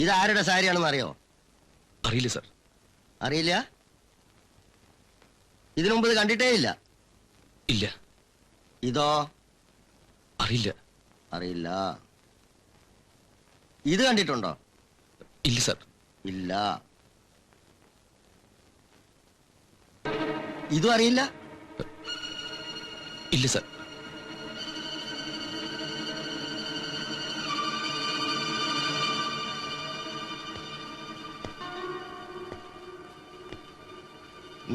ഇതാരുടെ സാരിയാണെന്ന് അറിയോ? അറിയില്ല സർ. അറിയില്ല? ഇതിനു മുമ്പ് ഇത് കണ്ടിട്ടേ ഇല്ല? ഇല്ല. ഇതോ? അറിയില്ല. അറിയില്ല. ഇത് കണ്ടിട്ടുണ്ടോ? ഇല്ല സർ. ഇല്ല. ഇതും അറിയില്ല? ഇല്ല സർ.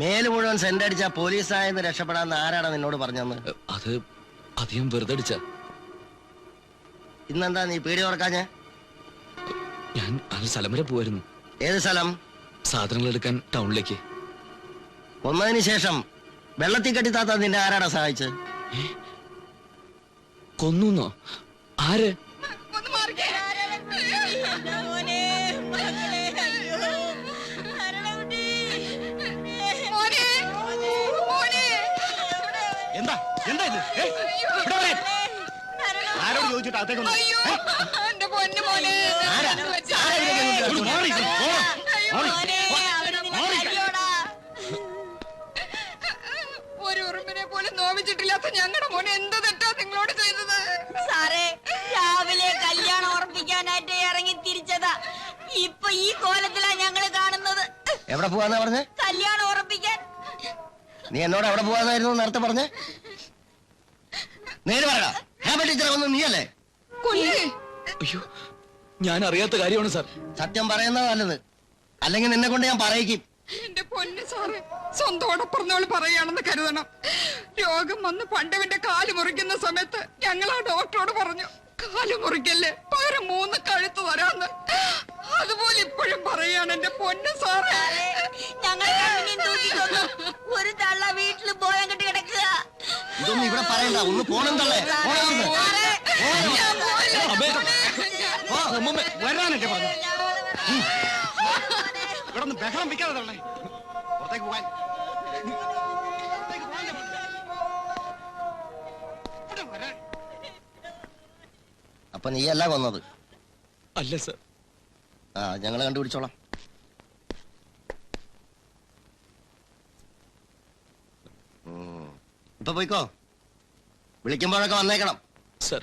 മേല് മുഴുവൻ സെന്റ് അടിച്ച പോലീസായെന്ന് രക്ഷപ്പെടാന്ന് ആരാണ് നിന്നോട് പറഞ്ഞെന്ന്? അത് അധികം വെറുതെ അടിച്ച. ഇന്നെന്താ നീ പീടി തുറക്കാഞ്ഞേ? ഞാൻ അത് സ്ഥലം വരെ പോവായിരുന്നു. ഏത് സ്ഥലം? സാധനങ്ങൾ എടുക്കാൻ ടൗണിലേക്ക്. കൊന്നതിന് ശേഷം വെള്ളത്തിൽ കെട്ടിത്താത്ത നിന്നെ ആരാടാ സഹായിച്ചത്? കൊന്നോ? ആര്? എന്താ എന്താ ഇത്? ആരോട് ചോദിച്ചിട്ട് അകത്തേക്ക് ഒരു ഉറുമ്പിനെ പോലും നോവിച്ചിട്ടില്ലാത്ത ഞങ്ങളുടെ മോനെ എന്ത് തെറ്റാ നിങ്ങളോട് ചെയ്തത്? സാറേ, രാവിലെ കല്യാണം ഉറപ്പിക്കാനായിട്ട് ഇറങ്ങി തിരിച്ചതാ. ഇപ്പൊ ഈ കോലത്തിലാ ഞങ്ങള് കാണുന്നത്. എവിടെ പോവാന്നാ പറഞ്ഞേ? കല്യാണം ഉറപ്പിക്കാൻ. നീ എന്നോട് എവിടെ പോവാന്നായിരുന്നു നേരത്തെ പറഞ്ഞേ? നേര് പറയടാ. ഞാൻ ടീച്ചറെ വന്ന് നീയല്ലേ? അയ്യോ, ഞാൻ അറിയാത്ത കാര്യമാണ് സാർ. സത്യം പറയുന്നത് നല്ലത്, അല്ലെങ്കിൽ നിന്നെ കൊണ്ട് ഞാൻ പറയിക്കും. എന്റെ പൊന്ന് സാറേ, സ്വന്തോടെ പറഞ്ഞവള് പറയാണെന്ന് കരുതണം. രോഗം വന്ന് പണ്ടവന്റെ കാല് മുറിക്കുന്ന സമയത്ത് ഞങ്ങൾ ആ ഡോക്ടറോട് പറഞ്ഞു, കാല് മുറിക്കല്ലേ, പകരം 3 കഴുത്ത് തരാന്ന്. അതുപോലെ ഇപ്പോഴും പറയാണ് എന്റെ പൊന്ന് സാറേ. ഞങ്ങൾ ഒരു തള്ള വീട്ടില് ബോധം കെട്ടി കിടക്കുക. ഇതൊന്നും ഇവിടെ പറയണ്ട. ഒന്ന് പോണം തള്ളേ. വരാനൊക്കെ പറഞ്ഞു. ഇവിടെ ഒന്ന് ബഹളം വെക്കാതെ തള്ളേ. പുറത്തേക്ക് പോകാൻ. അപ്പൊ നീയല്ല കൊന്നത്? അല്ല സർ. ഞങ്ങള് കണ്ടുപിടിച്ചോളാം. ഇപ്പൊ പോയിക്കോ. വിളിക്കുമ്പോഴൊക്കെ വന്നേക്കണം സർ.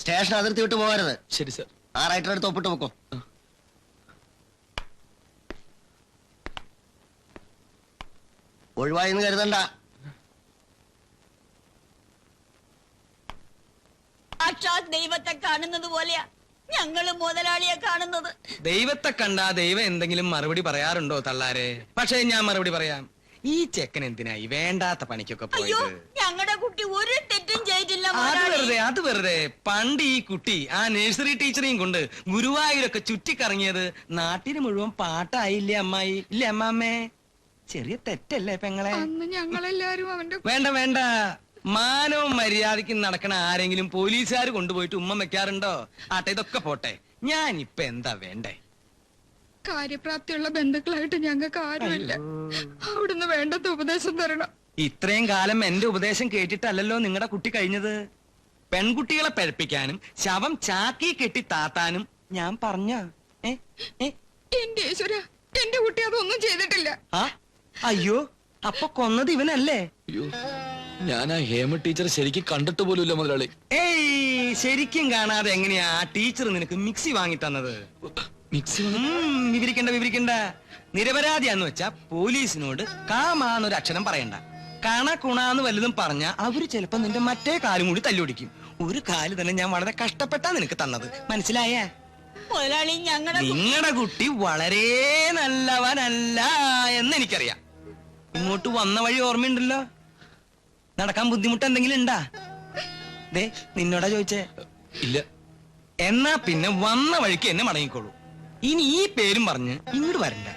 സ്റ്റേഷൻ അതിർത്തി വിട്ട് പോകരുത്. ശരി സർ. ആ റൈറ്റർ അടുത്ത് ഒപ്പിട്ട് വെക്കോ. ഒഴിവായെന്ന് കരുതണ്ട. സാക്ഷാത് ദൈവത്തെ കാണുന്നത് പോലെയാ ഞങ്ങള് മുതലാളിയെ കാണുന്നത്. ദൈവത്തെ കണ്ടാ ദൈവം എന്തെങ്കിലും മറുപടി പറയാറുണ്ടോ തള്ളാരെ? പക്ഷേ ഞാൻ മറുപടി പറയാം. ഈ ചെക്കൻ എന്തിനായി വേണ്ടാത്ത പണിക്കൊക്കെ അയ്യോ, പോയത്? ഞങ്ങളുടെ കുട്ടി ഒരു തെറ്റും ചെയ്തില്ല. അത് വെറുതെ. പണ്ട് ഈ കുട്ടി ആ നഴ്സറി ടീച്ചറെയും കൊണ്ട് ഗുരുവായൂരൊക്കെ ചുറ്റിക്കറങ്ങിയത് നാട്ടിന് മുഴുവൻ പാട്ടായില്ലേ അമ്മായി? ഇല്ലേ അമ്മാമ്മേ? ചെറിയ തെറ്റല്ലേ പെങ്ങളെ? അന്ന് ഞങ്ങളെല്ലാരും അവന്റെ വേണ്ട വേണ്ട. മാനവും മര്യാദയ്ക്ക് നടക്കണ ആരെങ്കിലും പോലീസുകാർ കൊണ്ടുപോയിട്ട് ഉമ്മ വെക്കാറുണ്ടോ? ആട്ടെ, ഇതൊക്കെ പോട്ടെ. ഞാൻ ഇപ്പൊ എന്താ വേണ്ടേ? കാര്യപ്രാപ്തിയുള്ള ബന്ധുക്കളായിട്ട് ഞങ്ങൾക്ക് ആരുമില്ല. അവിടുന്ന് വേണ്ടത് ഉപദേശം തരണം. ഇത്രയും കാലം എന്റെ ഉപദേശം കേട്ടിട്ടല്ലല്ലോ നിങ്ങളുടെ കുട്ടി കഴിഞ്ഞത്. പെൺകുട്ടികളെ പഴപ്പിക്കാനും ശവം ചാക്കി കെട്ടി താത്താനും ഞാൻ പറഞ്ഞ. എന്റെ ഈശ്വര, എന്റെ കുട്ടി അതൊന്നും ചെയ്തിട്ടില്ല. അയ്യോ, അപ്പൊ കൊന്നത് ഇവനല്ലേ? അയ്യോ, ഞാൻ ആ ഹേമ ടീച്ചർ ശരിക്കും കണ്ടിട്ട് പോലുമില്ല മുതലാളി. ഏയ്, ശരിക്കും കാണാതെ എങ്ങനെയാ ആ ടീച്ചർ നിനക്ക് മിക്സി വാങ്ങി തന്നത്? മിക്സി? വിവരിക്കണ്ട. നിരപരാധിയാന്ന് വെച്ചാ പോലീസിനോട് കാമാന്നൊരു അക്ഷരം പറയണ്ട. കണക്കുണാന്ന് വല്ലതും പറഞ്ഞ അവര് ചിലപ്പോ നിന്റെ മറ്റേ കാലും കൂടി തല്ലുപിടിക്കും. ഒരു കാല് തന്നെ ഞാൻ വളരെ കഷ്ടപ്പെട്ടാ നിനക്ക് തന്നത്, മനസ്സിലായേ? മുതലാളി, നിങ്ങളുടെ കുട്ടി വളരെ നല്ലവനല്ല എന്ന് എനിക്കറിയാം. ഇങ്ങോട്ട് വന്ന വഴി ഓർമ്മയുണ്ടല്ലോ. നടക്കാൻ ബുദ്ധിമുട്ട് എന്തെങ്കിലും ഉണ്ടാ? ദേ, നിന്നോടാ ചോദിച്ചേ. ഇല്ല. എന്നാ പിന്നെ വന്ന വഴിക്ക് എന്നെ മടങ്ങിക്കോളൂ. ഇനി ഈ പേരും പറഞ്ഞ് ഇങ്ങോട്ട് വരണ്ട.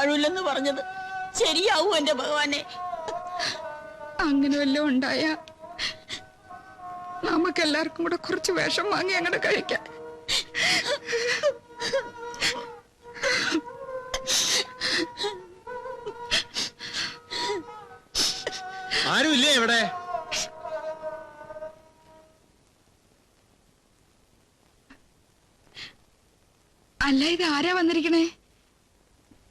പാടില്ലെന്ന് പറഞ്ഞത് ശരിയാവൂ എന്റെ ഭഗവാനെ? അങ്ങനെ വല്ലതും ഉണ്ടായ നമുക്കെല്ലാവർക്കും കൂടെ കുറച്ച് വേഷം വാങ്ങി അങ്ങോട്ട് കഴിക്കാം. ആരുമില്ലേ ഇവിടെ? അല്ല, ഇത് ആരാ വന്നിരിക്കണേ?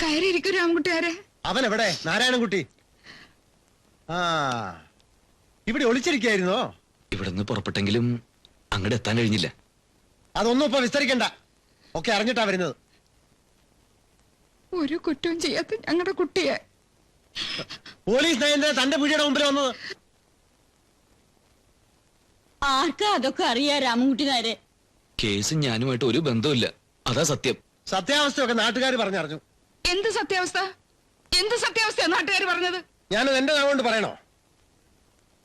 കയറിയിരിക്കും രാമൻകുട്ടിയാരെ. അവൻ എവിടെ? നാരായണൻകുട്ടി. ആ, ഇവിടെ ഒളിച്ചിരിക്കായിരുന്നോ? ഇവിടുന്ന് പുറപ്പെട്ടെങ്കിലും അങ്ങോട്ട് എത്താൻ കഴിഞ്ഞില്ല. അതൊന്നും ഇപ്പൊ വിസ്തരിക്കണ്ട, ഒക്കെ അറിഞ്ഞിട്ടാ വരുന്നത്. ഒരു കുറ്റവും ചെയ്യാത്ത ഞങ്ങളുടെ കുട്ടിയെ പോലീസ് നയന്റെ തന്റെ പീടിയുടെ മുമ്പിൽ വന്നത്. ആർക്കാ അതൊക്കെ അറിയാ രാമൻകുട്ടി നായരെ? കേസ് ഞാനുമായിട്ട് ഒരു ബന്ധവുമില്ല, അതാ സത്യം. സത്യാവസ്ഥയൊക്കെ നാട്ടുകാർ പറഞ്ഞറിഞ്ഞു. എന്ത് സത്യാവസ്ഥ? എന്ത് സത്യാവസ്ഥയാ നാട്ടുകാർ പറഞ്ഞത്? ഞാനത് എന്റെ നാവുകൊണ്ട് പറയണോ?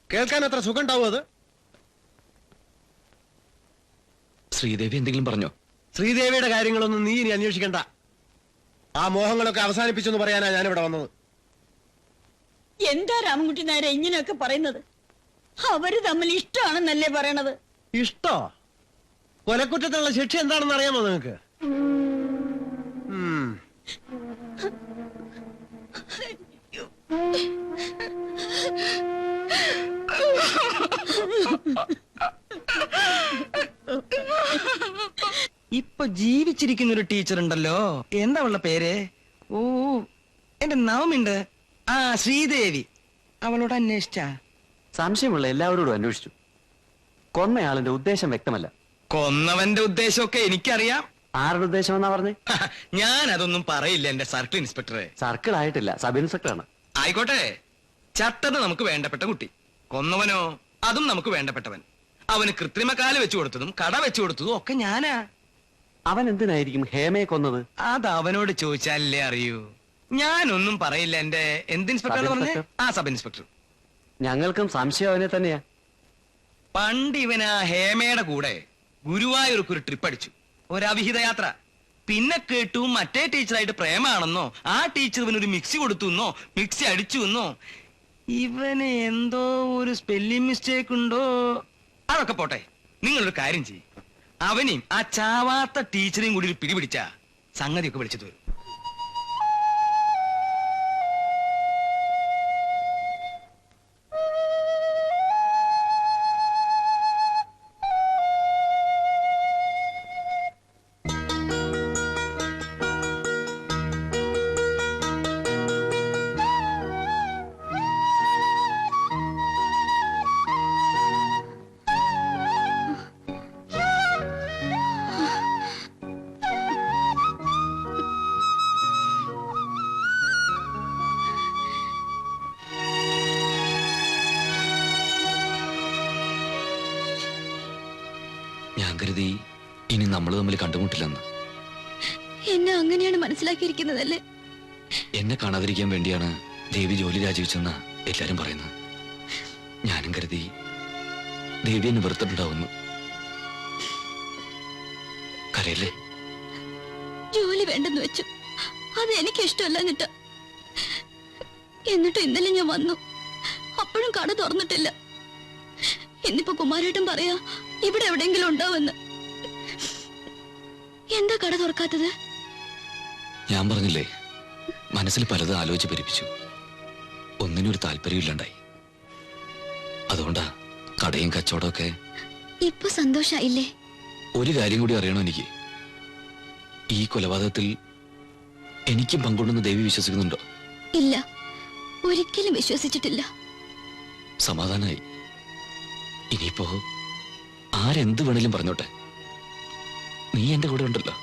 കേൾക്കാൻ അത്ര സുഖം ഉണ്ടാവും അത്? ശ്രീദേവി എന്തെങ്കിലും പറഞ്ഞോ? ശ്രീദേവിയുടെ കാര്യങ്ങളൊന്നും നീ ഇനി അന്വേഷിക്കണ്ട. ആ മോഹങ്ങളൊക്കെ അവസാനിപ്പിച്ചെന്ന് പറയാനാ ഞാനിവിടെ വന്നത്. എന്താ രാമൻകുട്ടി നായരെ ഇങ്ങനെയൊക്കെ പറയുന്നത്? അവര് തമ്മിൽ ഇഷ്ടമാണെന്നല്ലേ പറയണത്? ഇഷ്ടോ? കൊലക്കുറ്റത്തിനുള്ള ശിക്ഷ എന്താണെന്ന് അറിയാമോ നിങ്ങൾക്ക്? ഇപ്പൊ ജീവിച്ചിരിക്കുന്ന ഒരു ടീച്ചർ ഉണ്ടല്ലോ, എന്താ ഉള്ള പേര്? ഓ, എന്റെ നാവുണ്ട്. ആ, ശ്രീദേവി. അവളോട് അന്വേഷിച്ചാ? സംശയമുള്ള എല്ലാവരോടും അന്വേഷിച്ചു. കൊന്നയാളിന്റെ ഉദ്ദേശം വ്യക്തമല്ല. കൊന്നവന്റെ ഉദ്ദേശമൊക്കെ എനിക്കറിയാം. ആരുടെ ഉദ്ദേശം എന്നാ പറഞ്ഞേ? ഞാൻ അതൊന്നും പറയില്ല എന്റെ സർക്കിൾ ഇൻസ്പെക്ടറെ. സർക്കിൾ ആയിട്ടില്ല, സബ് ഇൻസ്പെക്ടറാണ്. ആയിക്കോട്ടെ, ചത്തത് നമുക്ക് വേണ്ടപ്പെട്ട കുട്ടി, കൊന്നവനോ അതും നമുക്ക് വേണ്ടപ്പെട്ടവൻ. അവന് കൃത്രിമ കാല് വെച്ചു കൊടുത്തതും കട വെച്ചു കൊടുത്തതും ഒക്കെ ഞാനാ. അവൻ എന്തിനായിരിക്കും ഹേമയെ കൊന്നത്? അത് അവനോട് ചോദിച്ചാലല്ലേ അറിയൂ. ഞാനൊന്നും പറയില്ല. എന്റെ എന്ത് ഇൻസ്പെക്ടർ പറഞ്ഞേ? ആ, സബ് ഇൻസ്പെക്ടർ. ഞങ്ങൾക്കും സംശയം അവനെ തന്നെയാ. പണ്ട് ഇവനാ ഹേമയുടെ കൂടെ ഗുരുവായൂർക്ക് ഒരു ട്രിപ്പ് അടിച്ചു, ഒരവിഹിത യാത്ര. പിന്നെ കേട്ടു മറ്റേ ടീച്ചറായിട്ട് പ്രേമാണെന്നോ, ആ ടീച്ചർ ഇവനൊരു മിക്സി കൊടുത്തു എന്നോ, മിക്സി അടിച്ചു എന്നോ. ഇവന് എന്തോ ഒരു സ്പെല്ലിംഗ് മിസ്റ്റേക്ക് ഉണ്ടോ? അതൊക്കെ പോട്ടെ, നിങ്ങളൊരു കാര്യം ചെയ്യും, അവനെയും ആ ചാവാത്ത ടീച്ചറെയും കൂടി ഒരു പിടിപിടിച്ച സംഗതിയൊക്കെ വിളിച്ചത് വരും. ഞാൻ കരുതി ഇനി നമ്മൾ തമ്മിൽ കണ്ടുമുട്ടില്ലെന്ന്. എന്നെ അങ്ങനെയാണ് മനസ്സിലാക്കിയിരിക്കുന്നതല്ലേ? എന്നെ കാണാതിരിക്കാൻ വേണ്ടിയാണ് ദേവി ജോലി രാജിവെച്ചെന്ന എല്ലാരും പറയുന്നത്. ഞാനും കരുതി ദേവി എന്നെ വെറുത്തിട്ടുണ്ടാവുന്നു. കരയല്ലേ? ജോലി വേണ്ടെന്ന് വെച്ചു, അത് എനിക്ക് ഇഷ്ടമല്ല. എന്നിട്ട് ഇന്നലെ ഞാൻ വന്നു, അപ്പോഴും കട തുറന്നിട്ടില്ല. ഇന്നിപ്പോ കുമാരേട്ടൻ പറയാ ഇവിടെ എവിടെയെങ്കിലും ഉണ്ടാവുമെന്ന്. എന്താ കട തുറക്കാത്തത്? ഞാൻ പറഞ്ഞില്ലേ, മനസ്സിൽ പലതും ആലോചിച്ച് പരിപ്പിച്ചു. ഒന്നിനും ഒരു താല്പര്യമില്ലാണ്ടായി. അതുകൊണ്ടാ കടയും കച്ചവടമൊക്കെ. ഇപ്പൊ സന്തോഷായില്ലേ? ഒരു കാര്യം കൂടി അറിയണോ എനിക്ക്? ഈ കൊലപാതകത്തിൽ എനിക്കും പങ്കുണ്ടെന്ന് ദേവി വിശ്വസിക്കുന്നുണ്ടോ? ഇല്ല, ഒരിക്കലും വിശ്വസിച്ചിട്ടില്ല. സമാധാനായി. ഇനിയിപ്പോ ആരെന്ത് വേണേലും പറഞ്ഞോട്ടെ, നീ എന്റെ കൂടെ ഉണ്ടല്ലോ.